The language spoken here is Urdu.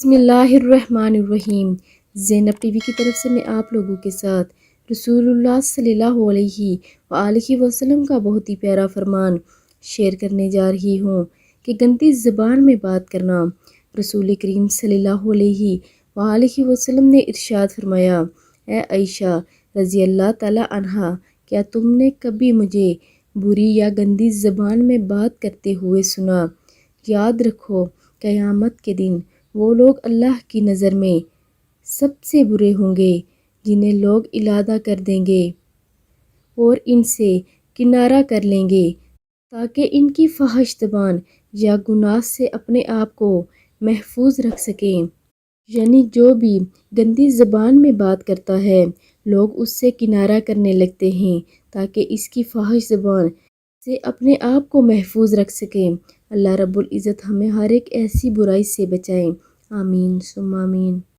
بسم اللہ الرحمن الرحیم۔ زینب ٹی وی کی طرف سے میں آپ لوگوں کے ساتھ رسول اللہ صلی اللہ علیہ وآلہ وسلم کا بہت ہی پیارا فرمان شیئر کرنے جا رہی ہوں کہ گندی زبان میں بات کرنا۔ رسول کریم صلی اللہ علیہ وآلہ وسلم نے ارشاد فرمایا، اے عائشہ رضی اللہ تعالی عنہا، کیا تم نے کبھی مجھے بری یا گندی زبان میں بات کرتے ہوئے سنا؟ یاد رکھو، قیامت کے دن وہ لوگ اللہ کی نظر میں سب سے برے ہوں گے جنہیں لوگ علادہ کر دیں گے اور ان سے کنارہ کر لیں گے تاکہ ان کی فحش زبان یا گناہ سے اپنے آپ کو محفوظ رکھ سکیں۔ یعنی جو بھی گندی زبان میں بات کرتا ہے، لوگ اس سے کنارہ کرنے لگتے ہیں تاکہ اس کی فحش زبان سے اپنے آپ کو محفوظ رکھ سکیں۔ اللہ رب العزت ہمیں ہر ایک ایسی برائی سے بچائیں۔ آمین ثم آمین۔